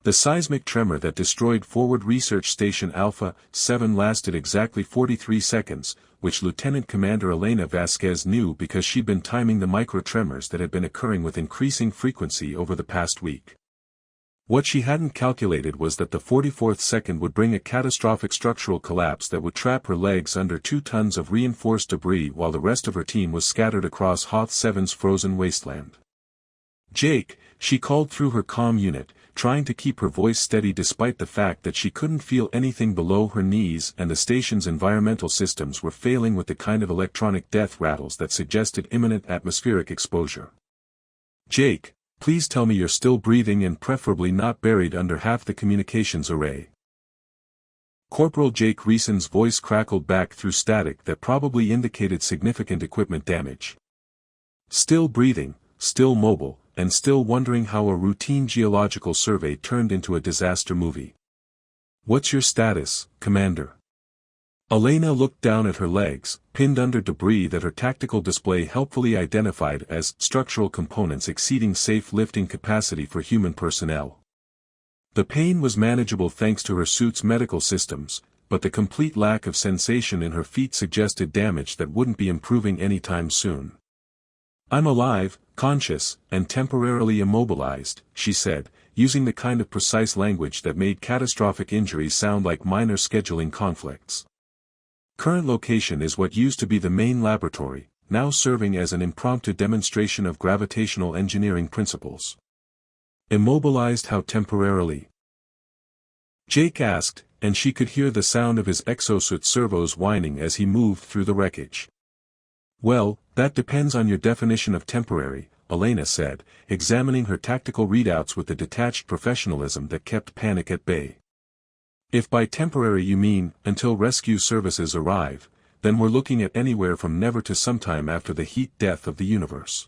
The seismic tremor that destroyed Forward Research Station Alpha 7 lasted exactly 43 seconds, which Lieutenant Commander Elena Vasquez knew because she'd been timing the micro-tremors that had been occurring with increasing frequency over the past week. What she hadn't calculated was that the 44th second would bring a catastrophic structural collapse that would trap her legs under 2 tons of reinforced debris while the rest of her team was scattered across Hoth 7's frozen wasteland. "Jake," she called through her comm unit, trying to keep her voice steady despite the fact that she couldn't feel anything below her knees and the station's environmental systems were failing with the kind of electronic death rattles that suggested imminent atmospheric exposure. "Jake, please tell me you're still breathing and preferably not buried under half the communications array." Corporal Jake Reeson's voice crackled back through static that probably indicated significant equipment damage. "Still breathing, still mobile, and still wondering how a routine geological survey turned into a disaster movie. What's your status, Commander?" Elena looked down at her legs, pinned under debris that her tactical display helpfully identified as structural components exceeding safe lifting capacity for human personnel. The pain was manageable thanks to her suit's medical systems, but the complete lack of sensation in her feet suggested damage that wouldn't be improving anytime soon. "I'm alive, conscious, and temporarily immobilized," she said, using the kind of precise language that made catastrophic injuries sound like minor scheduling conflicts. "Current location is what used to be the main laboratory, now serving as an impromptu demonstration of gravitational engineering principles." "Immobilized how temporarily?" Jake asked, and she could hear the sound of his exosuit servos whining as he moved through the wreckage. "Well, that depends on your definition of temporary," Elena said, examining her tactical readouts with the detached professionalism that kept panic at bay. "If by temporary you mean, until rescue services arrive, then we're looking at anywhere from never to sometime after the heat death of the universe.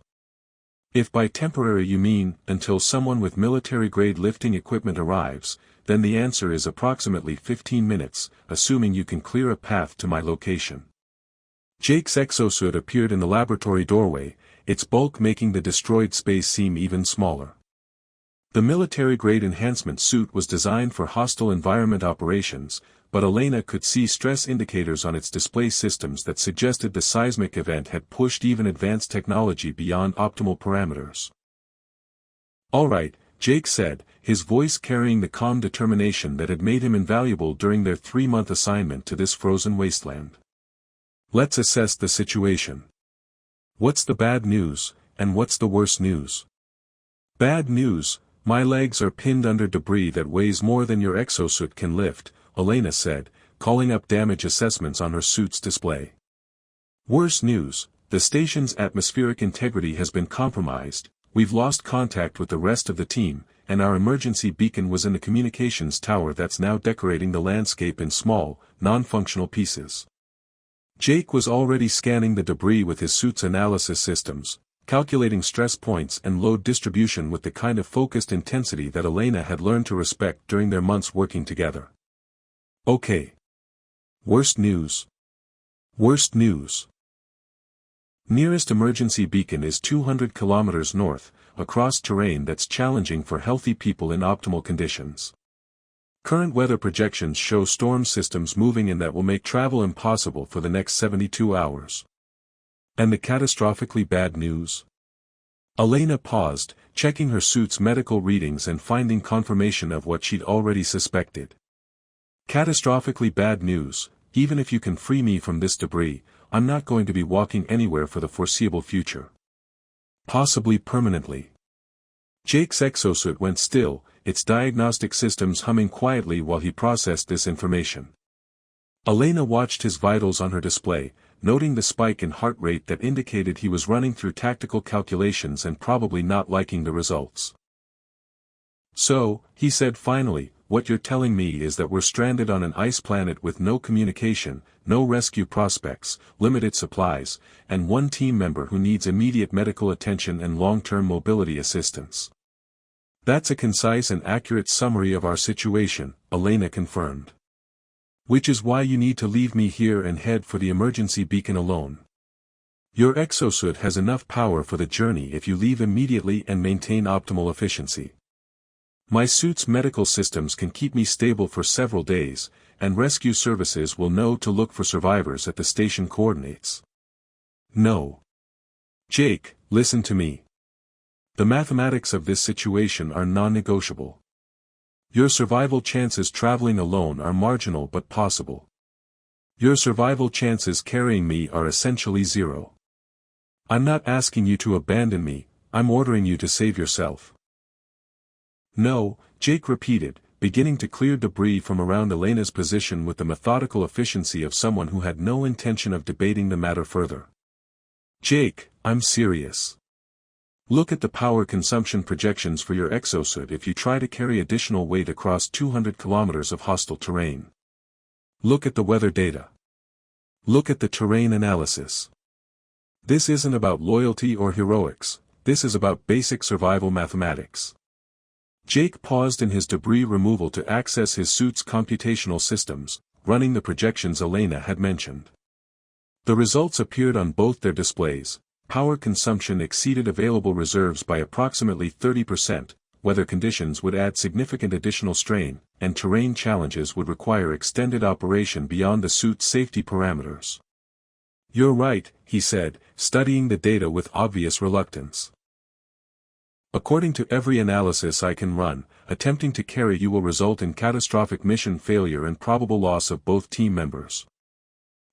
If by temporary you mean, until someone with military-grade lifting equipment arrives, then the answer is approximately 15 minutes, assuming you can clear a path to my location." Jake's exosuit appeared in the laboratory doorway, its bulk making the destroyed space seem even smaller. The military-grade enhancement suit was designed for hostile environment operations, but Elena could see stress indicators on its display systems that suggested the seismic event had pushed even advanced technology beyond optimal parameters. "All right," Jake said, his voice carrying the calm determination that had made him invaluable during their 3-month assignment to this frozen wasteland. "Let's assess the situation. What's the bad news, and what's the worst news?" "Bad news, my legs are pinned under debris that weighs more than your exosuit can lift," Elena said, calling up damage assessments on her suit's display. "Worse news, the station's atmospheric integrity has been compromised, we've lost contact with the rest of the team, and our emergency beacon was in the communications tower that's now decorating the landscape in small, non-functional pieces." Jake was already scanning the debris with his suit's analysis systems, calculating stress points and load distribution with the kind of focused intensity that Elena had learned to respect during their months working together. "Okay. Worst news. Worst news. Nearest emergency beacon is 200 kilometers north, across terrain that's challenging for healthy people in optimal conditions. Current weather projections show storm systems moving in that will make travel impossible for the next 72 hours. And the catastrophically bad news?" Elena paused, checking her suit's medical readings and finding confirmation of what she'd already suspected. "Catastrophically bad news, even if you can free me from this debris, I'm not going to be walking anywhere for the foreseeable future. Possibly permanently." Jake's exosuit went still, its diagnostic systems humming quietly while he processed this information. Elena watched his vitals on her display, noting the spike in heart rate that indicated he was running through tactical calculations and probably not liking the results. "So," he said finally, "what you're telling me is that we're stranded on an ice planet with no communication, no rescue prospects, limited supplies, and one team member who needs immediate medical attention and long-term mobility assistance." "That's a concise and accurate summary of our situation," Elena confirmed. "Which is why you need to leave me here and head for the emergency beacon alone. Your exosuit has enough power for the journey if you leave immediately and maintain optimal efficiency." My suit's medical systems can keep me stable for several days, and rescue services will know to look for survivors at the station coordinates. No. Jake, listen to me. The mathematics of this situation are non-negotiable. Your survival chances traveling alone are marginal but possible. Your survival chances carrying me are essentially zero. I'm not asking you to abandon me, I'm ordering you to save yourself. No, Jake repeated, beginning to clear debris from around Elena's position with the methodical efficiency of someone who had no intention of debating the matter further. Jake, I'm serious. Look at the power consumption projections for your exosuit if you try to carry additional weight across 200 kilometers of hostile terrain. Look at the weather data. Look at the terrain analysis. This isn't about loyalty or heroics, this is about basic survival mathematics. Jake paused in his debris removal to access his suit's computational systems, running the projections Elena had mentioned. The results appeared on both their displays. Power consumption exceeded available reserves by approximately 30%, weather conditions would add significant additional strain, and terrain challenges would require extended operation beyond the suit's safety parameters. You're right, he said, studying the data with obvious reluctance. According to every analysis I can run, attempting to carry you will result in catastrophic mission failure and probable loss of both team members.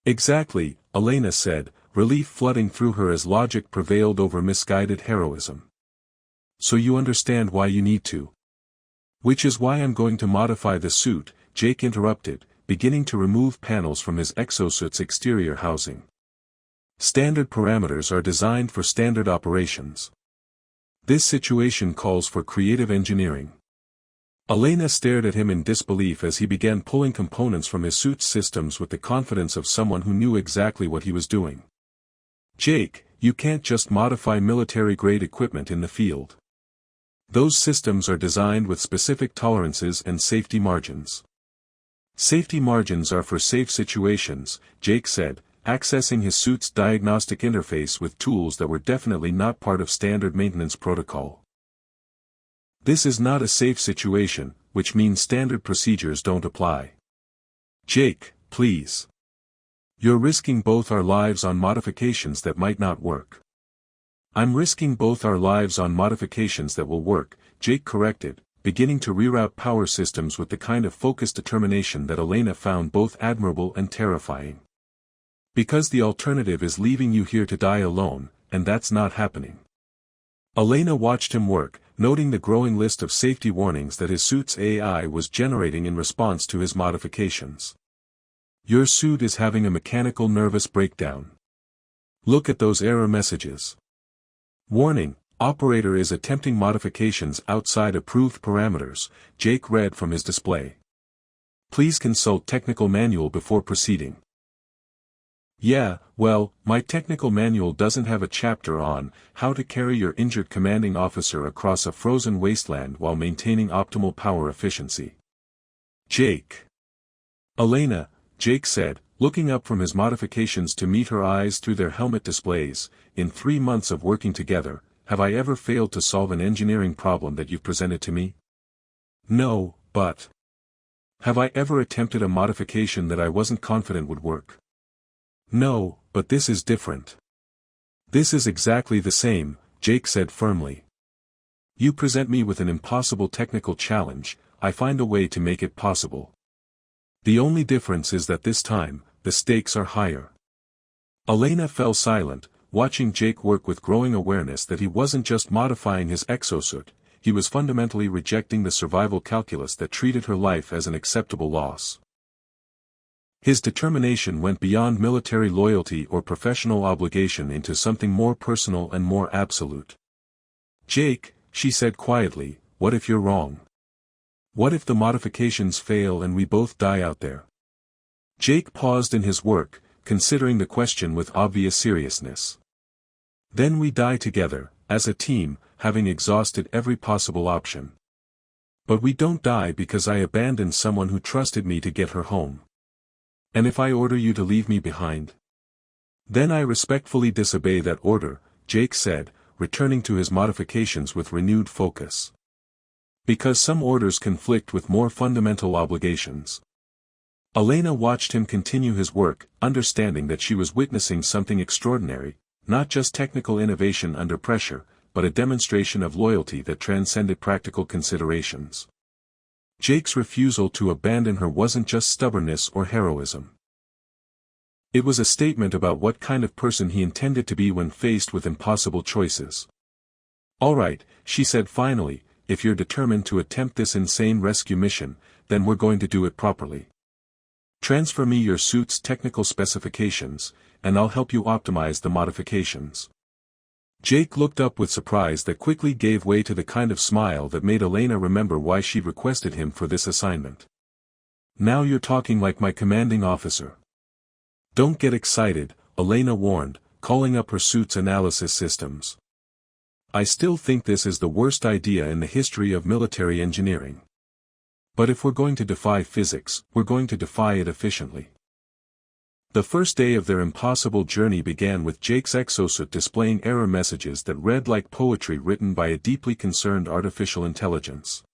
Exactly, Elena said, relief flooding through her as logic prevailed over misguided heroism. So you understand why you need to. Which is why I'm going to modify the suit, Jake interrupted, beginning to remove panels from his exosuit's exterior housing. Standard parameters are designed for standard operations. This situation calls for creative engineering. Elena stared at him in disbelief as he began pulling components from his suit's systems with the confidence of someone who knew exactly what he was doing. Jake, you can't just modify military-grade equipment in the field. Those systems are designed with specific tolerances and safety margins. Safety margins are for safe situations, Jake said, accessing his suit's diagnostic interface with tools that were definitely not part of standard maintenance protocol. This is not a safe situation, which means standard procedures don't apply. Jake, please. You're risking both our lives on modifications that might not work. I'm risking both our lives on modifications that will work, Jake corrected, beginning to reroute power systems with the kind of focused determination that Elena found both admirable and terrifying. Because the alternative is leaving you here to die alone, and that's not happening. Elena watched him work, noting the growing list of safety warnings that his suit's AI was generating in response to his modifications. Your suit is having a mechanical nervous breakdown. Look at those error messages. Warning, operator is attempting modifications outside approved parameters, Jake read from his display. Please consult technical manual before proceeding. Yeah, well, my technical manual doesn't have a chapter on how to carry your injured commanding officer across a frozen wasteland while maintaining optimal power efficiency. Jake. Elena, Jake said, looking up from his modifications to meet her eyes through their helmet displays, in 3 months of working together, have I ever failed to solve an engineering problem that you've presented to me? No, but... Have I ever attempted a modification that I wasn't confident would work? No, but this is different. This is exactly the same, Jake said firmly. You present me with an impossible technical challenge, I find a way to make it possible. The only difference is that this time, the stakes are higher. Elena fell silent, watching Jake work with growing awareness that he wasn't just modifying his exosuit, he was fundamentally rejecting the survival calculus that treated her life as an acceptable loss. His determination went beyond military loyalty or professional obligation into something more personal and more absolute. Jake, she said quietly, what if you're wrong? What if the modifications fail and we both die out there? Jake paused in his work, considering the question with obvious seriousness. Then we die together, as a team, having exhausted every possible option. But we don't die because I abandoned someone who trusted me to get her home. And if I order you to leave me behind? Then I respectfully disobey that order, Jake said, returning to his modifications with renewed focus. Because some orders conflict with more fundamental obligations. Elena watched him continue his work, understanding that she was witnessing something extraordinary, not just technical innovation under pressure, but a demonstration of loyalty that transcended practical considerations. Jake's refusal to abandon her wasn't just stubbornness or heroism. It was a statement about what kind of person he intended to be when faced with impossible choices. "All right," she said finally, "if you're determined to attempt this insane rescue mission, then we're going to do it properly. Transfer me your suit's technical specifications, and I'll help you optimize the modifications." Jake looked up with surprise that quickly gave way to the kind of smile that made Elena remember why she'd requested him for this assignment. "Now you're talking like my commanding officer." "Don't get excited," Elena warned, calling up her suit's analysis systems. "I still think this is the worst idea in the history of military engineering. But if we're going to defy physics, we're going to defy it efficiently." The first day of their impossible journey began with Jake's exosuit displaying error messages that read like poetry written by a deeply concerned artificial intelligence.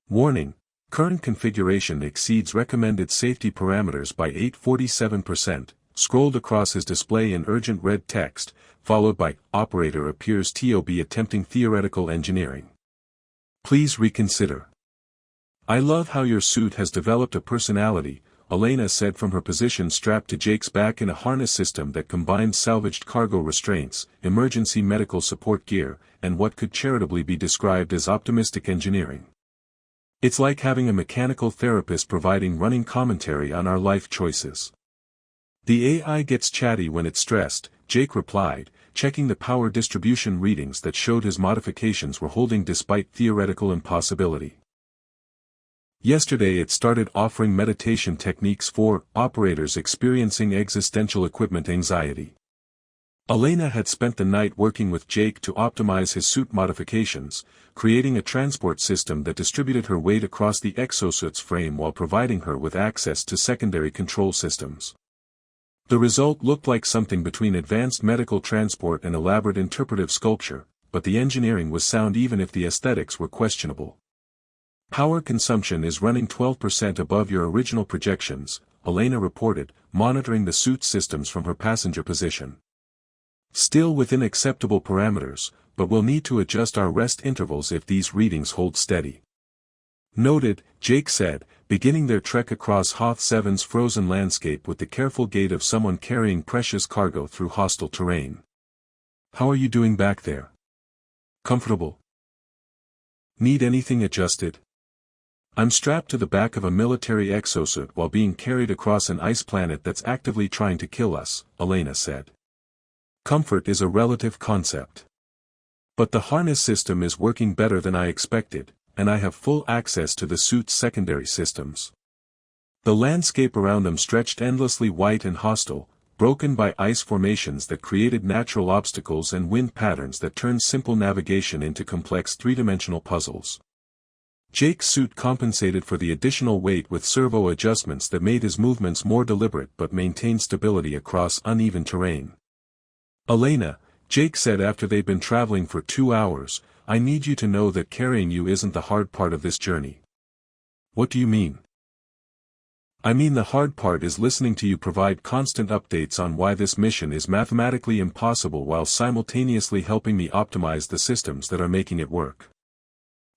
"Warning: current configuration exceeds recommended safety parameters by 847%, scrolled across his display in urgent red text, followed by, "Operator appears to be attempting theoretical engineering. Please reconsider." "I love how your suit has developed a personality," Elena said from her position strapped to Jake's back in a harness system that combined salvaged cargo restraints, emergency medical support gear, and what could charitably be described as optimistic engineering. "It's like having a mechanical therapist providing running commentary on our life choices." "The AI gets chatty when it's stressed," Jake replied, checking the power distribution readings that showed his modifications were holding despite theoretical impossibility. "Yesterday it started offering meditation techniques for operators experiencing existential equipment anxiety." Elena had spent the night working with Jake to optimize his suit modifications, creating a transport system that distributed her weight across the exosuit's frame while providing her with access to secondary control systems. The result looked like something between advanced medical transport and elaborate interpretive sculpture, but the engineering was sound even if the aesthetics were questionable. "Power consumption is running 12% above your original projections," Elena reported, monitoring the suit systems from her passenger position. "Still within acceptable parameters, but we'll need to adjust our rest intervals if these readings hold steady." "Noted," Jake said, beginning their trek across Hoth 7's frozen landscape with the careful gait of someone carrying precious cargo through hostile terrain. "How are you doing back there? Comfortable? Need anything adjusted?" "I'm strapped to the back of a military exosuit while being carried across an ice planet that's actively trying to kill us," Elena said. "Comfort is a relative concept. But the harness system is working better than I expected, and I have full access to the suit's secondary systems." The landscape around them stretched endlessly white and hostile, broken by ice formations that created natural obstacles and wind patterns that turned simple navigation into complex three-dimensional puzzles. Jake's suit compensated for the additional weight with servo adjustments that made his movements more deliberate but maintained stability across uneven terrain. "Elena," Jake said after they'd been traveling for 2 hours, "I need you to know that carrying you isn't the hard part of this journey." "What do you mean?" "I mean the hard part is listening to you provide constant updates on why this mission is mathematically impossible while simultaneously helping me optimize the systems that are making it work."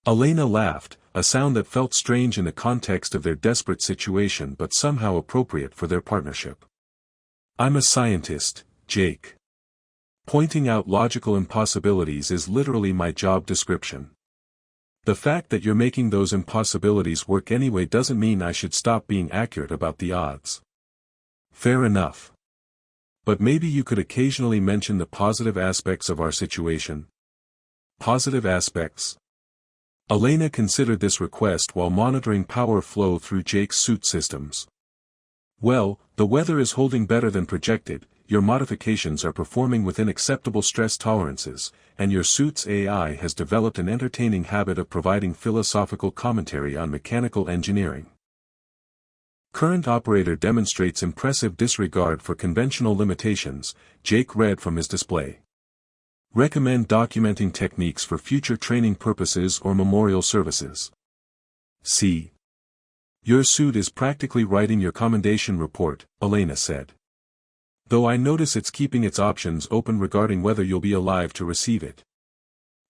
Elena laughed, a sound that felt strange in the context of their desperate situation but somehow appropriate for their partnership. "I'm a scientist, Jake. Pointing out logical impossibilities is literally my job description. The fact that you're making those impossibilities work anyway doesn't mean I should stop being accurate about the odds." "Fair enough. But maybe you could occasionally mention the positive aspects of our situation." "Positive aspects?" Elena considered this request while monitoring power flow through Jake's suit systems. "Well, the weather is holding better than projected, your modifications are performing within acceptable stress tolerances, and your suit's AI has developed an entertaining habit of providing philosophical commentary on mechanical engineering. Current operator demonstrates impressive disregard for conventional limitations," Jake read from his display. Recommend documenting techniques for future training purposes or memorial services. C. Your suit is practically writing your commendation report, Elena said. Though I notice it's keeping its options open regarding whether you'll be alive to receive it.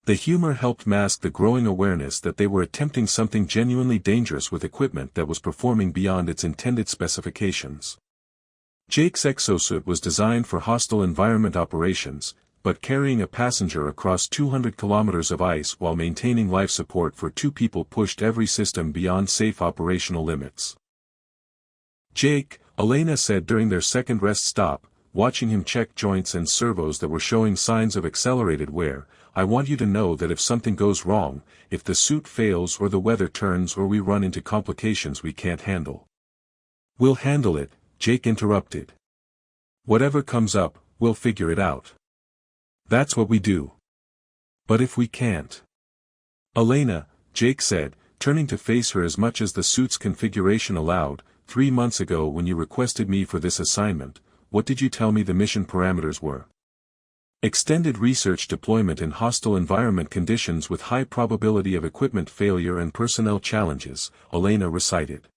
The humor helped mask the growing awareness that they were attempting something genuinely dangerous with equipment that was performing beyond its intended specifications. Jake's exosuit was designed for hostile environment operations, but carrying a passenger across 200 kilometers of ice while maintaining life support for 2 people pushed every system beyond safe operational limits. Jake, Elena said during their second rest stop, watching him check joints and servos that were showing signs of accelerated wear, I want you to know that if something goes wrong, if the suit fails or the weather turns or we run into complications we can't handle. We'll handle it, Jake interrupted. Whatever comes up, we'll figure it out. That's what we do. But if we can't? Elena, Jake said, turning to face her as much as the suit's configuration allowed, 3 months ago when you requested me for this assignment, what did you tell me the mission parameters were? Extended research deployment in hostile environment conditions with high probability of equipment failure and personnel challenges, Elena recited.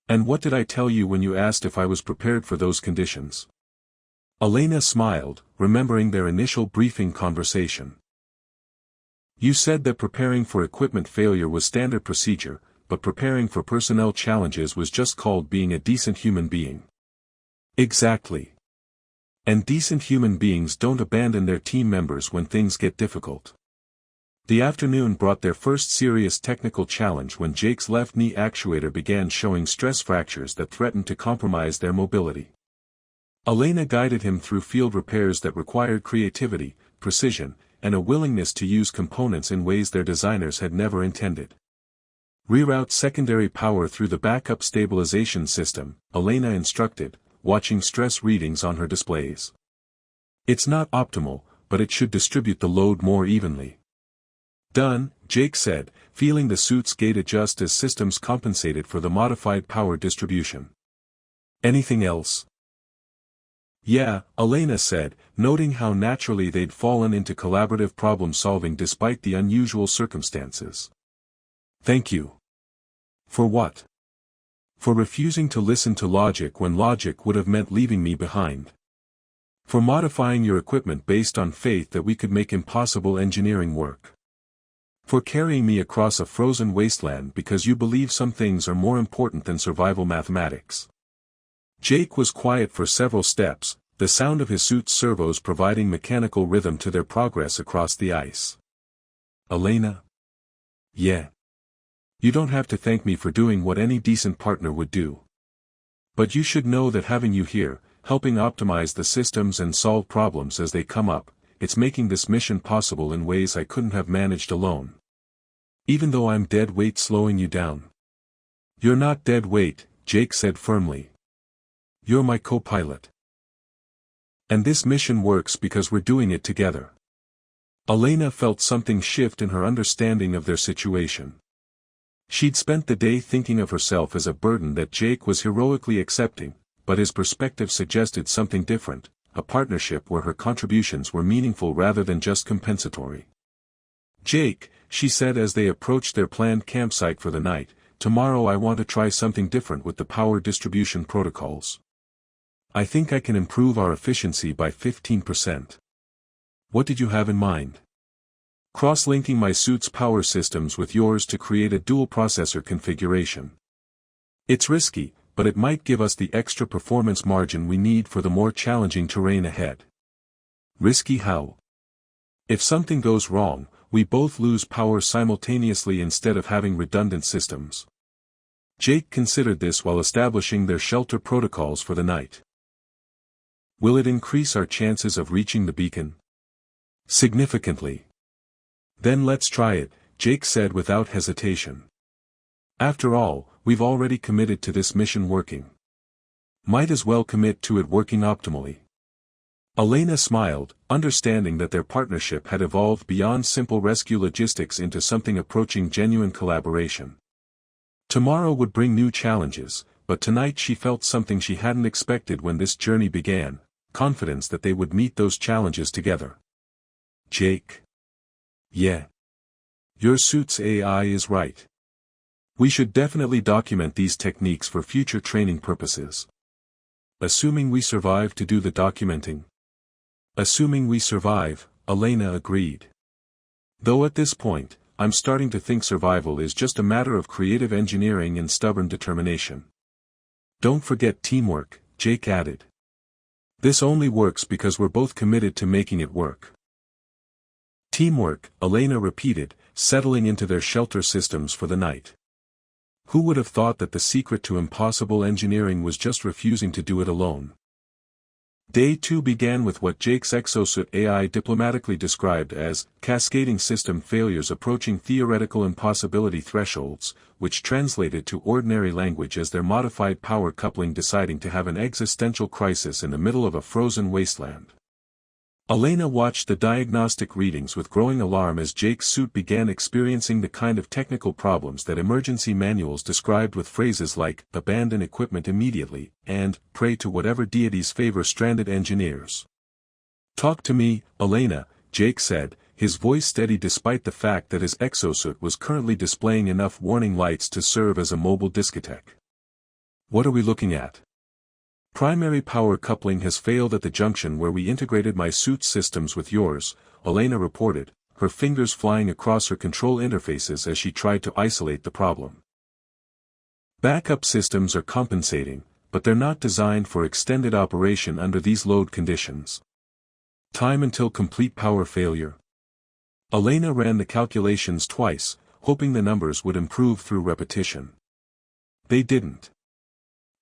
And what did I tell you when you asked if I was prepared for those conditions? Elena smiled, remembering their initial briefing conversation. You said that preparing for equipment failure was standard procedure, but preparing for personnel challenges was just called being a decent human being. Exactly. And decent human beings don't abandon their team members when things get difficult. The afternoon brought their first serious technical challenge when Jake's left knee actuator began showing stress fractures that threatened to compromise their mobility. Elena guided him through field repairs that required creativity, precision, and a willingness to use components in ways their designers had never intended. Reroute secondary power through the backup stabilization system, Elena instructed, watching stress readings on her displays. It's not optimal, but it should distribute the load more evenly. Done, Jake said, feeling the suit's gait adjust as systems compensated for the modified power distribution. Anything else? Yeah, Elena said, noting how naturally they'd fallen into collaborative problem-solving despite the unusual circumstances. Thank you. For what? For refusing to listen to logic when logic would have meant leaving me behind. For modifying your equipment based on faith that we could make impossible engineering work. For carrying me across a frozen wasteland because you believe some things are more important than survival mathematics. Jake was quiet for several steps, the sound of his suit's servos providing mechanical rhythm to their progress across the ice. Elena? Yeah. You don't have to thank me for doing what any decent partner would do. But you should know that having you here, helping optimize the systems and solve problems as they come up, it's making this mission possible in ways I couldn't have managed alone. Even though I'm dead weight slowing you down. You're not dead weight, Jake said firmly. You're my co-pilot. And this mission works because we're doing it together. Elena felt something shift in her understanding of their situation. She'd spent the day thinking of herself as a burden that Jake was heroically accepting, but his perspective suggested something different, a partnership where her contributions were meaningful rather than just compensatory. Jake, she said as they approached their planned campsite for the night, tomorrow I want to try something different with the power distribution protocols. I think I can improve our efficiency by 15%. What did you have in mind? Cross-linking my suit's power systems with yours to create a dual-processor configuration. It's risky, but it might give us the extra performance margin we need for the more challenging terrain ahead. Risky how? If something goes wrong, we both lose power simultaneously instead of having redundant systems. Jake considered this while establishing their shelter protocols for the night. Will it increase our chances of reaching the beacon? Significantly. Then let's try it, Jake said without hesitation. After all, we've already committed to this mission working. Might as well commit to it working optimally. Elena smiled, understanding that their partnership had evolved beyond simple rescue logistics into something approaching genuine collaboration. Tomorrow would bring new challenges, but tonight she felt something she hadn't expected when this journey began, confidence that they would meet those challenges together. Jake. Yeah. Your suit's AI is right. We should definitely document these techniques for future training purposes. Assuming we survive to do the documenting. Assuming we survive, Elena agreed. Though at this point, I'm starting to think survival is just a matter of creative engineering and stubborn determination. Don't forget teamwork, Jake added. This only works because we're both committed to making it work. Teamwork, Elena repeated, settling into their shelter systems for the night. Who would have thought that the secret to impossible engineering was just refusing to do it alone? Day 2 began with what Jake's Exosuit AI diplomatically described as cascading system failures approaching theoretical impossibility thresholds, which translated to ordinary language as their modified power coupling deciding to have an existential crisis in the middle of a frozen wasteland. Elena watched the diagnostic readings with growing alarm as Jake's suit began experiencing the kind of technical problems that emergency manuals described with phrases like, abandon equipment immediately, and, pray to whatever deities favor stranded engineers. Talk to me, Elena, Jake said, his voice steady despite the fact that his exosuit was currently displaying enough warning lights to serve as a mobile discotheque. What are we looking at? Primary power coupling has failed at the junction where we integrated my suit's systems with yours, Elena reported, her fingers flying across her control interfaces as she tried to isolate the problem. Backup systems are compensating, but they're not designed for extended operation under these load conditions. Time until complete power failure. Elena ran the calculations twice, hoping the numbers would improve through repetition. They didn't.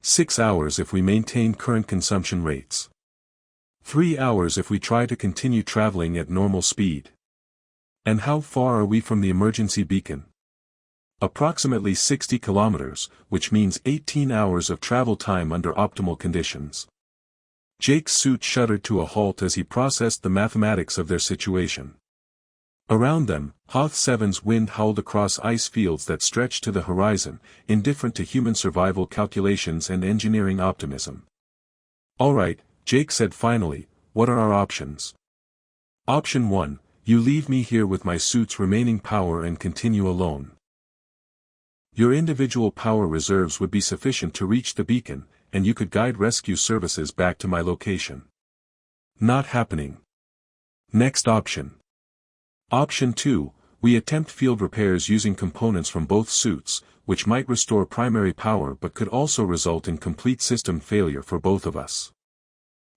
6 hours if we maintain current consumption rates. 3 hours if we try to continue traveling at normal speed. And how far are we from the emergency beacon? Approximately 60 kilometers, which means 18 hours of travel time under optimal conditions. Jake's suit shuddered to a halt as he processed the mathematics of their situation. Around them, Hoth 7's wind howled across ice fields that stretched to the horizon, indifferent to human survival calculations and engineering optimism. All right, Jake said finally, what are our options? Option 1, you leave me here with my suit's remaining power and continue alone. Your individual power reserves would be sufficient to reach the beacon, and you could guide rescue services back to my location. Not happening. Next option. Option 2, we attempt field repairs using components from both suits, which might restore primary power but could also result in complete system failure for both of us.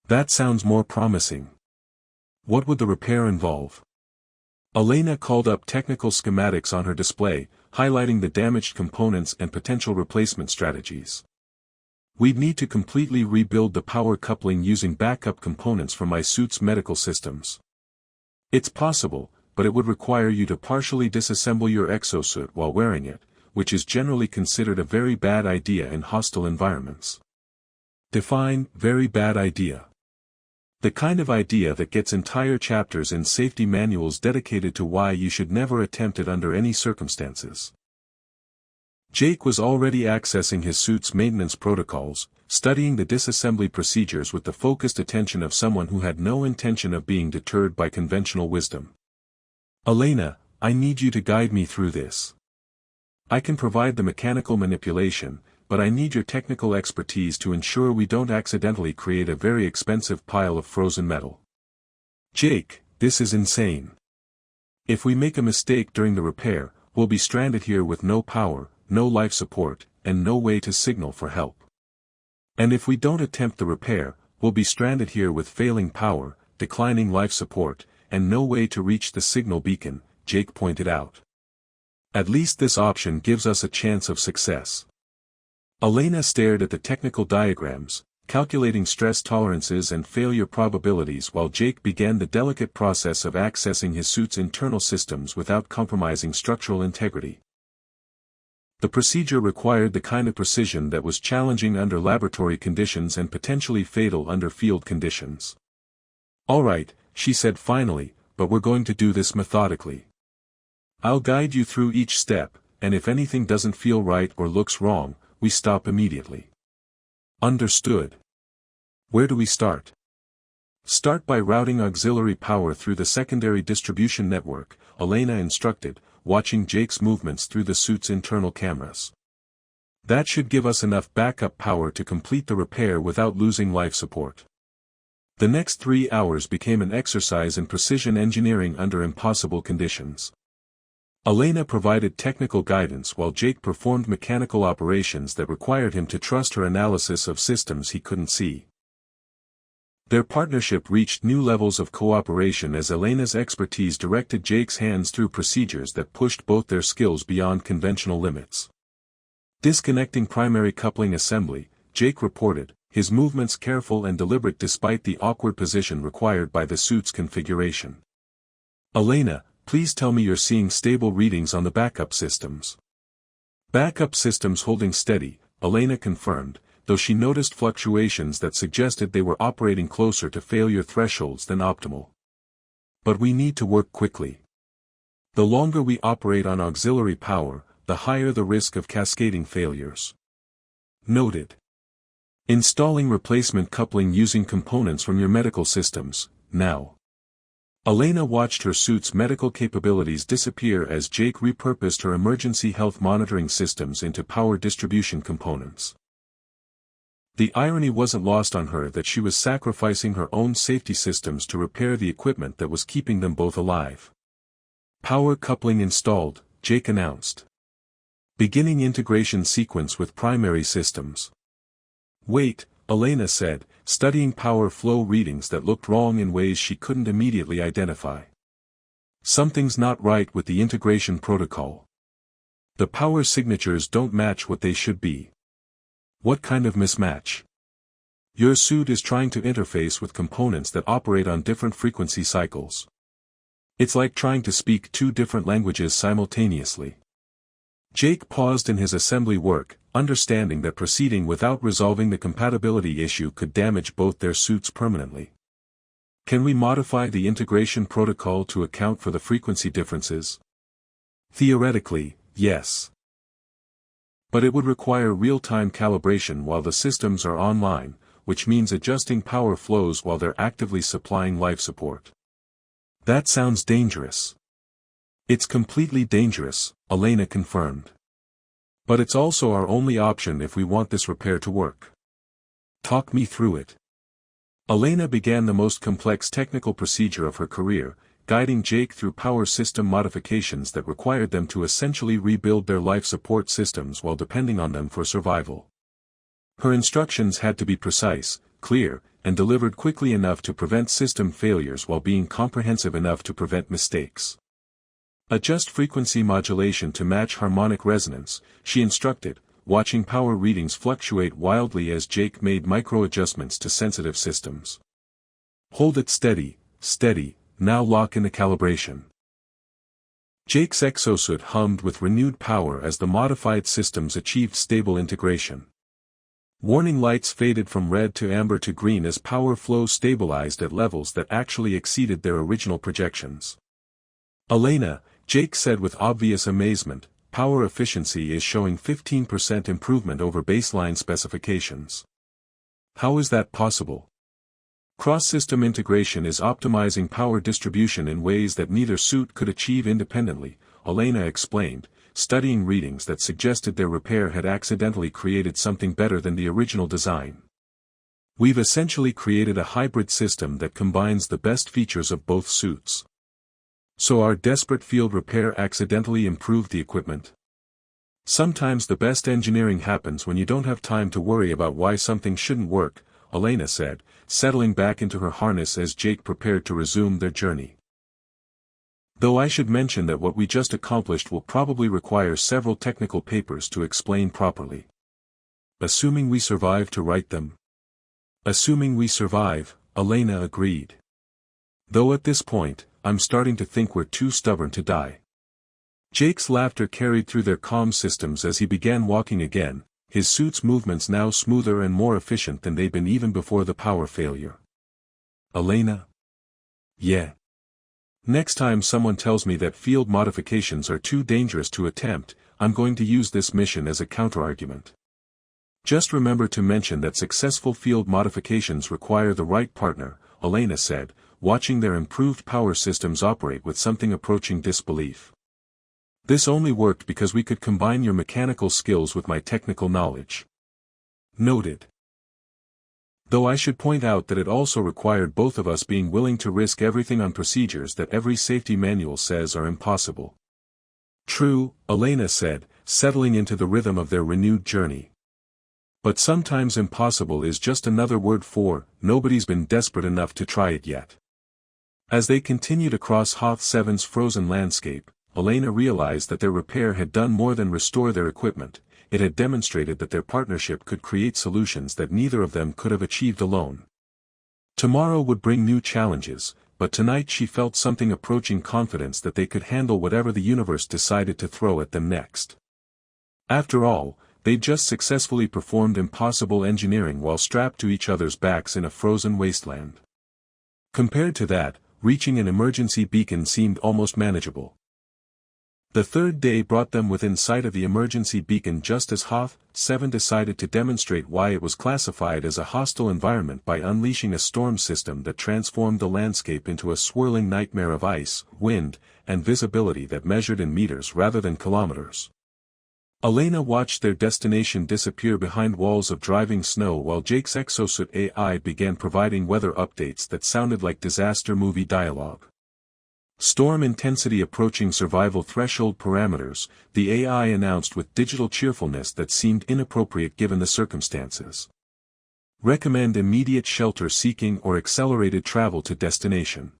That sounds more promising. What would the repair involve? Elena called up technical schematics on her display, highlighting the damaged components and potential replacement strategies. We'd need to completely rebuild the power coupling using backup components from my suit's medical systems. It's possible, but it would require you to partially disassemble your exosuit while wearing it, which is generally considered a very bad idea in hostile environments. Define very bad idea. The kind of idea that gets entire chapters in safety manuals dedicated to why you should never attempt it under any circumstances. Jake was already accessing his suit's maintenance protocols, studying the disassembly procedures with the focused attention of someone who had no intention of being deterred by conventional wisdom. Elena, I need you to guide me through this. I can provide the mechanical manipulation, but I need your technical expertise to ensure we don't accidentally create a very expensive pile of frozen metal. Jake, this is insane. If we make a mistake during the repair, we'll be stranded here with no power, no life support, and no way to signal for help. And if we don't attempt the repair, we'll be stranded here with failing power, declining life support, and no way to reach the signal beacon, Jake pointed out. At least this option gives us a chance of success. Elena stared at the technical diagrams, calculating stress tolerances and failure probabilities while Jake began the delicate process of accessing his suit's internal systems without compromising structural integrity. The procedure required the kind of precision that was challenging under laboratory conditions and potentially fatal under field conditions. All right, she said finally, but we're going to do this methodically. I'll guide you through each step, and if anything doesn't feel right or looks wrong, we stop immediately. Understood. Where do we start? Start by routing auxiliary power through the secondary distribution network, Elena instructed, watching Jake's movements through the suit's internal cameras. That should give us enough backup power to complete the repair without losing life support. The next 3 hours became an exercise in precision engineering under impossible conditions. Elena provided technical guidance while Jake performed mechanical operations that required him to trust her analysis of systems he couldn't see. Their partnership reached new levels of cooperation as Elena's expertise directed Jake's hands through procedures that pushed both their skills beyond conventional limits. Disconnecting primary coupling assembly, Jake reported, his movements careful and deliberate despite the awkward position required by the suit's configuration. Elena, please tell me you're seeing stable readings on the backup systems. Backup systems holding steady, Elena confirmed, though she noticed fluctuations that suggested they were operating closer to failure thresholds than optimal. But we need to work quickly. The longer we operate on auxiliary power, the higher the risk of cascading failures. Noted. Installing replacement coupling using components from your medical systems, now. Elena watched her suit's medical capabilities disappear as Jake repurposed her emergency health monitoring systems into power distribution components. The irony wasn't lost on her that she was sacrificing her own safety systems to repair the equipment that was keeping them both alive. Power coupling installed, Jake announced. Beginning integration sequence with primary systems. Wait, Elena said, studying power flow readings that looked wrong in ways she couldn't immediately identify. Something's not right with the integration protocol. The power signatures don't match what they should be. What kind of mismatch? Your suit is trying to interface with components that operate on different frequency cycles. It's like trying to speak two different languages simultaneously. Jake paused in his assembly work, understanding that proceeding without resolving the compatibility issue could damage both their suits permanently. Can we modify the integration protocol to account for the frequency differences? Theoretically, yes. But it would require real-time calibration while the systems are online, which means adjusting power flows while they're actively supplying life support. That sounds dangerous. It's completely dangerous, Elena confirmed. But it's also our only option if we want this repair to work. Talk me through it. Elena began the most complex technical procedure of her career, guiding Jake through power system modifications that required them to essentially rebuild their life support systems while depending on them for survival. Her instructions had to be precise, clear, and delivered quickly enough to prevent system failures while being comprehensive enough to prevent mistakes. Adjust frequency modulation to match harmonic resonance, she instructed, watching power readings fluctuate wildly as Jake made micro-adjustments to sensitive systems. Hold it steady, steady. Now lock in the calibration. Jake's exosuit hummed with renewed power as the modified systems achieved stable integration. Warning lights faded from red to amber to green as power flow stabilized at levels that actually exceeded their original projections. Elena, Jake said with obvious amazement, power efficiency is showing 15% improvement over baseline specifications. How is that possible? Cross-system integration is optimizing power distribution in ways that neither suit could achieve independently, Elena explained, studying readings that suggested their repair had accidentally created something better than the original design. We've essentially created a hybrid system that combines the best features of both suits. So our desperate field repair accidentally improved the equipment? Sometimes the best engineering happens when you don't have time to worry about why something shouldn't work, Elena said, settling back into her harness as Jake prepared to resume their journey. Though I should mention that what we just accomplished will probably require several technical papers to explain properly. Assuming we survive to write them. Assuming we survive, Elena agreed. Though at this point, I'm starting to think we're too stubborn to die. Jake's laughter carried through their comm systems as he began walking again, his suit's movements now smoother and more efficient than they'd been even before the power failure. Elena? Yeah. Next time someone tells me that field modifications are too dangerous to attempt, I'm going to use this mission as a counterargument. Just remember to mention that successful field modifications require the right partner, Elena said, watching their improved power systems operate with something approaching disbelief. This only worked because we could combine your mechanical skills with my technical knowledge. Noted. Though I should point out that it also required both of us being willing to risk everything on procedures that every safety manual says are impossible. True, Elena said, settling into the rhythm of their renewed journey. But sometimes impossible is just another word for, nobody's been desperate enough to try it yet. As they continued across Hoth 7's frozen landscape, Elena realized that their repair had done more than restore their equipment. It had demonstrated that their partnership could create solutions that neither of them could have achieved alone. Tomorrow would bring new challenges, but tonight she felt something approaching confidence that they could handle whatever the universe decided to throw at them next. After all, they'd just successfully performed impossible engineering while strapped to each other's backs in a frozen wasteland. Compared to that, reaching an emergency beacon seemed almost manageable. The third day brought them within sight of the emergency beacon just as Hoth 7 decided to demonstrate why it was classified as a hostile environment by unleashing a storm system that transformed the landscape into a swirling nightmare of ice, wind, and visibility that measured in meters rather than kilometers. Elena watched their destination disappear behind walls of driving snow while Jake's Exosuit AI began providing weather updates that sounded like disaster movie dialogue. Storm intensity approaching survival threshold parameters, the AI announced with digital cheerfulness that seemed inappropriate given the circumstances. Recommend immediate shelter seeking or accelerated travel to destination.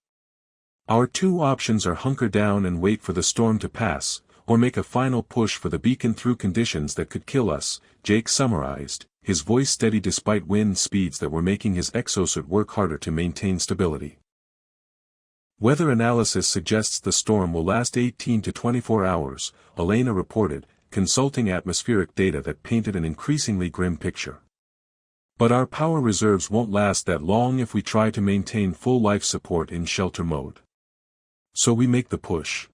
Our two options are hunker down and wait for the storm to pass, or make a final push for the beacon through conditions that could kill us, Jake summarized, his voice steady despite wind speeds that were making his exosuit work harder to maintain stability. Weather analysis suggests the storm will last 18 to 24 hours, Elena reported, consulting atmospheric data that painted an increasingly grim picture. But our power reserves won't last that long if we try to maintain full life support in shelter mode. So we make the push.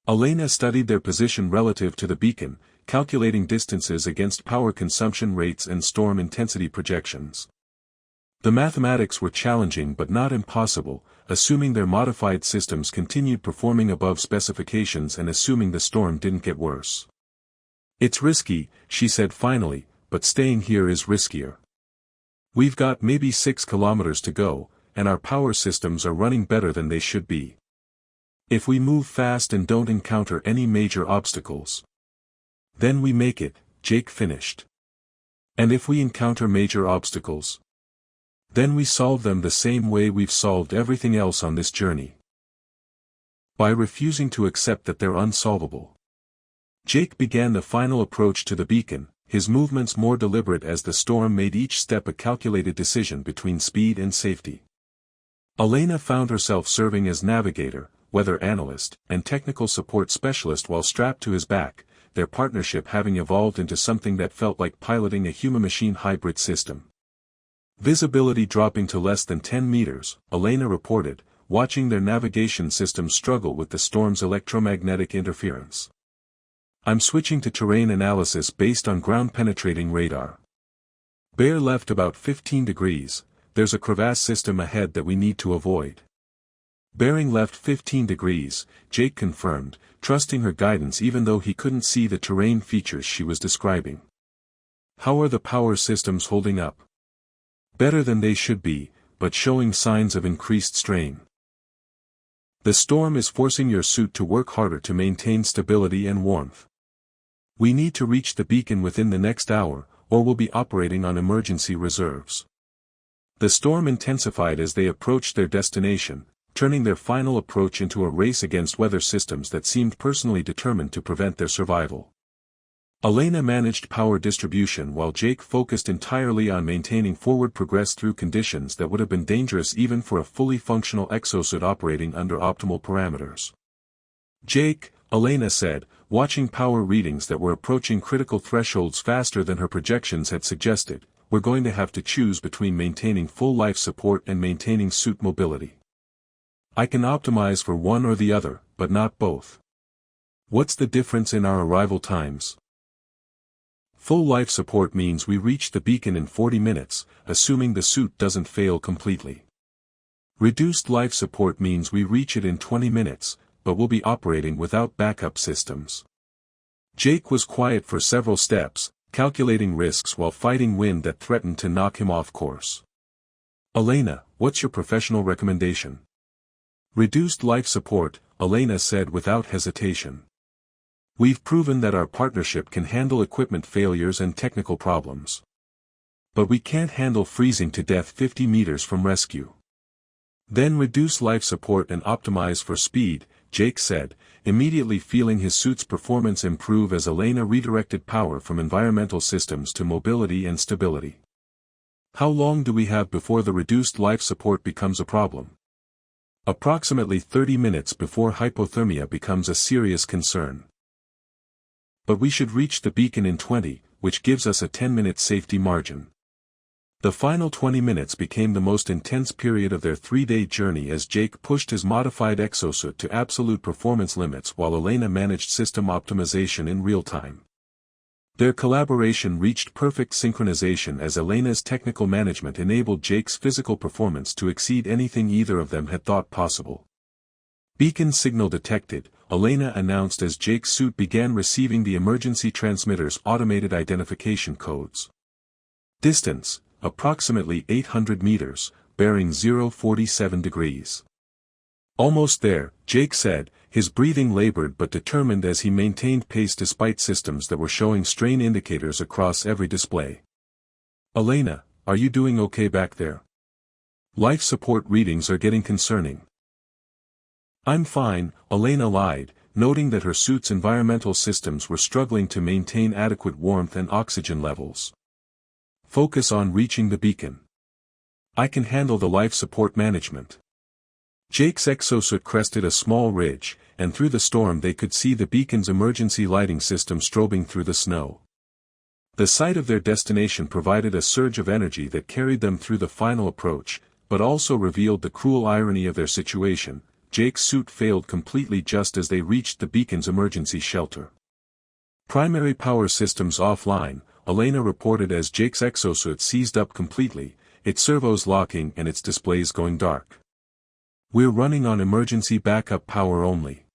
Elena studied their position relative to the beacon, calculating distances against power consumption rates and storm intensity projections. The mathematics were challenging but not impossible, assuming their modified systems continued performing above specifications and assuming the storm didn't get worse. It's risky, she said finally, but staying here is riskier. We've got maybe 6 kilometers to go, and our power systems are running better than they should be. If we move fast and don't encounter any major obstacles, then we make it, Jake finished. And if we encounter major obstacles, then we solve them the same way we've solved everything else on this journey. By refusing to accept that they're unsolvable. Jake began the final approach to the beacon, his movements more deliberate as the storm made each step a calculated decision between speed and safety. Elena found herself serving as navigator, weather analyst, and technical support specialist while strapped to his back, their partnership having evolved into something that felt like piloting a human-machine hybrid system. Visibility dropping to less than 10 meters, Elena reported, watching their navigation system struggle with the storm's electromagnetic interference. I'm switching to terrain analysis based on ground-penetrating radar. Bear left about 15 degrees, there's a crevasse system ahead that we need to avoid. Bearing left 15 degrees, Jake confirmed, trusting her guidance even though he couldn't see the terrain features she was describing. How are the power systems holding up? Better than they should be, but showing signs of increased strain. The storm is forcing your suit to work harder to maintain stability and warmth. We need to reach the beacon within the next hour, or we'll be operating on emergency reserves. The storm intensified as they approached their destination, turning their final approach into a race against weather systems that seemed personally determined to prevent their survival. Elena managed power distribution while Jake focused entirely on maintaining forward progress through conditions that would have been dangerous even for a fully functional exosuit operating under optimal parameters. Jake, Elena said, watching power readings that were approaching critical thresholds faster than her projections had suggested, we're going to have to choose between maintaining full life support and maintaining suit mobility. I can optimize for one or the other, but not both. What's the difference in our arrival times? Full life support means we reach the beacon in 40 minutes, assuming the suit doesn't fail completely. Reduced life support means we reach it in 20 minutes, but we'll be operating without backup systems. Jake was quiet for several steps, calculating risks while fighting wind that threatened to knock him off course. Elena, what's your professional recommendation? Reduced life support, Elena said without hesitation. We've proven that our partnership can handle equipment failures and technical problems. But we can't handle freezing to death 50 meters from rescue. Then reduce life support and optimize for speed, Jake said, immediately feeling his suit's performance improve as Elena redirected power from environmental systems to mobility and stability. How long do we have before the reduced life support becomes a problem? Approximately 30 minutes before hypothermia becomes a serious concern. But we should reach the beacon in 20, which gives us a 10-minute safety margin. The final 20 minutes became the most intense period of their 3-day journey as Jake pushed his modified exosuit to absolute performance limits while Elena managed system optimization in real time. Their collaboration reached perfect synchronization as Elena's technical management enabled Jake's physical performance to exceed anything either of them had thought possible. Beacon signal detected, Elena announced as Jake's suit began receiving the emergency transmitter's automated identification codes. Distance, approximately 800 meters, bearing 047 degrees. Almost there, Jake said, his breathing labored but determined as he maintained pace despite systems that were showing strain indicators across every display. Elena, are you doing okay back there? Life support readings are getting concerning. I'm fine, Elena lied, noting that her suit's environmental systems were struggling to maintain adequate warmth and oxygen levels. Focus on reaching the beacon. I can handle the life support management. Jake's exosuit crested a small ridge, and through the storm they could see the beacon's emergency lighting system strobing through the snow. The sight of their destination provided a surge of energy that carried them through the final approach, but also revealed the cruel irony of their situation. Jake's suit failed completely just as they reached the beacon's emergency shelter. Primary power systems offline, Elena reported as Jake's exosuit seized up completely, its servos locking and its displays going dark. We're running on emergency backup power only.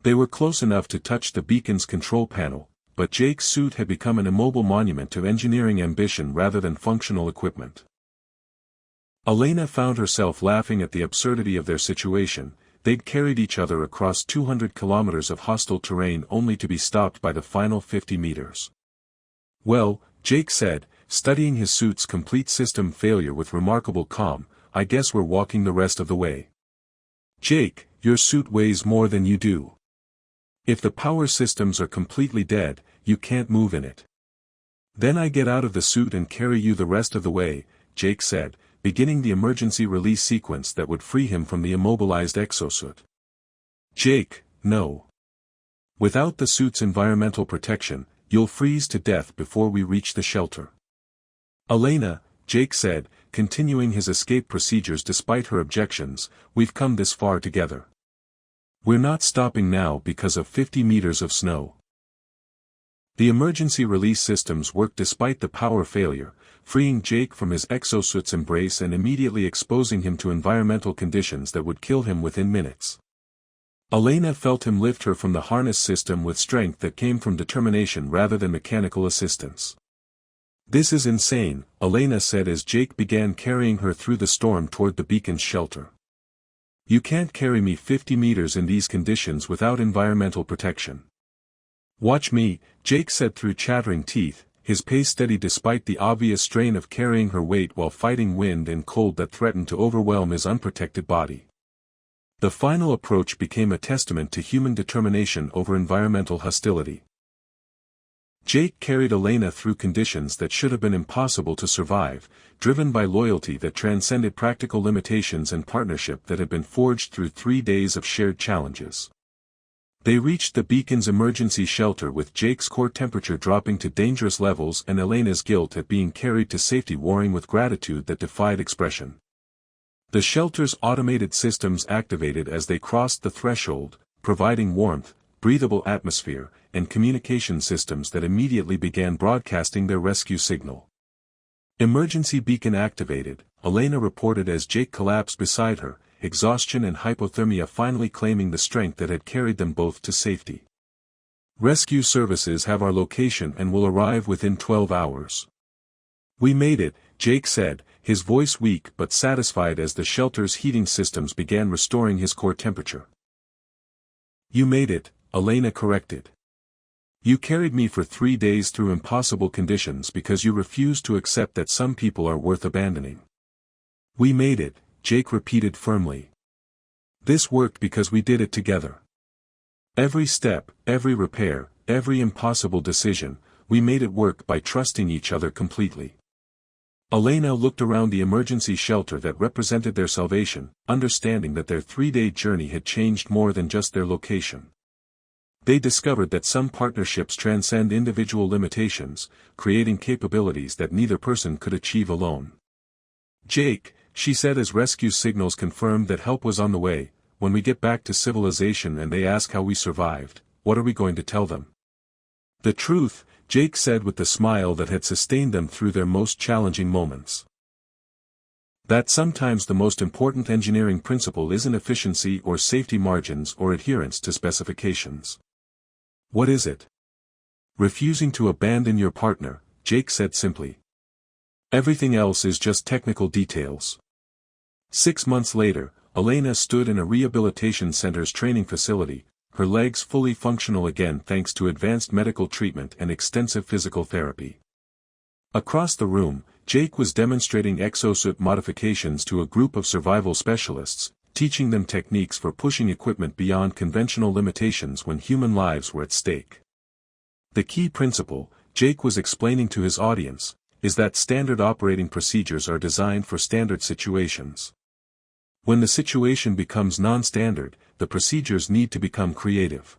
They were close enough to touch the beacon's control panel, but Jake's suit had become an immobile monument to engineering ambition rather than functional equipment. Elena found herself laughing at the absurdity of their situation. They'd carried each other across 200 kilometers of hostile terrain only to be stopped by the final 50 meters. Well, Jake said, studying his suit's complete system failure with remarkable calm, I guess we're walking the rest of the way. Jake, your suit weighs more than you do. If the power systems are completely dead, you can't move in it. Then I get out of the suit and carry you the rest of the way, Jake said, beginning the emergency release sequence that would free him from the immobilized exosuit. Jake, no. Without the suit's environmental protection, you'll freeze to death before we reach the shelter. Elena, Jake said, continuing his escape procedures despite her objections, we've come this far together. We're not stopping now because of 50 meters of snow. The emergency release systems worked despite the power failure, freeing Jake from his exosuit's embrace and immediately exposing him to environmental conditions that would kill him within minutes. Elena felt him lift her from the harness system with strength that came from determination rather than mechanical assistance. This is insane, Elena said as Jake began carrying her through the storm toward the beacon's shelter. You can't carry me 50 meters in these conditions without environmental protection. Watch me, Jake said through chattering teeth, his pace steady despite the obvious strain of carrying her weight while fighting wind and cold that threatened to overwhelm his unprotected body. The final approach became a testament to human determination over environmental hostility. Jake carried Elena through conditions that should have been impossible to survive, driven by loyalty that transcended practical limitations and partnership that had been forged through 3 days of shared challenges. They reached the beacon's emergency shelter with Jake's core temperature dropping to dangerous levels and Elena's guilt at being carried to safety warring with gratitude that defied expression. The shelter's automated systems activated as they crossed the threshold, providing warmth, breathable atmosphere, and communication systems that immediately began broadcasting their rescue signal. Emergency beacon activated, Elena reported as Jake collapsed beside her, exhaustion and hypothermia finally claiming the strength that had carried them both to safety. Rescue services have our location and will arrive within 12 hours. We made it, Jake said, his voice weak but satisfied as the shelter's heating systems began restoring his core temperature. You made it, Elena corrected. You carried me for 3 days through impossible conditions because you refused to accept that some people are worth abandoning. We made it, Jake repeated firmly. This worked because we did it together. Every step, every repair, every impossible decision, we made it work by trusting each other completely. Elena looked around the emergency shelter that represented their salvation, understanding that their 3-day journey had changed more than just their location. They discovered that some partnerships transcend individual limitations, creating capabilities that neither person could achieve alone. Jake, she said as rescue signals confirmed that help was on the way, when we get back to civilization and they ask how we survived, what are we going to tell them? The truth, Jake said with the smile that had sustained them through their most challenging moments. That sometimes the most important engineering principle isn't efficiency or safety margins or adherence to specifications. What is it? Refusing to abandon your partner, Jake said simply. Everything else is just technical details. 6 months later, Elena stood in a rehabilitation center's training facility, her legs fully functional again thanks to advanced medical treatment and extensive physical therapy. Across the room, Jake was demonstrating exosuit modifications to a group of survival specialists, teaching them techniques for pushing equipment beyond conventional limitations when human lives were at stake. The key principle, Jake was explaining to his audience, is that standard operating procedures are designed for standard situations. When the situation becomes non-standard, the procedures need to become creative.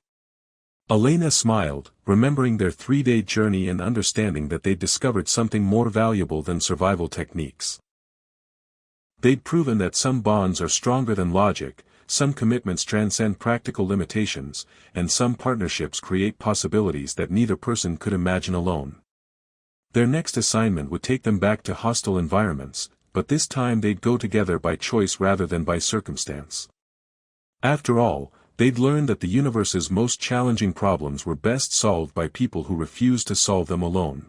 Elena smiled, remembering their 3-day journey and understanding that they'd discovered something more valuable than survival techniques. They'd proven that some bonds are stronger than logic, some commitments transcend practical limitations, and some partnerships create possibilities that neither person could imagine alone. Their next assignment would take them back to hostile environments, but this time they'd go together by choice rather than by circumstance. After all, they'd learned that the universe's most challenging problems were best solved by people who refused to solve them alone.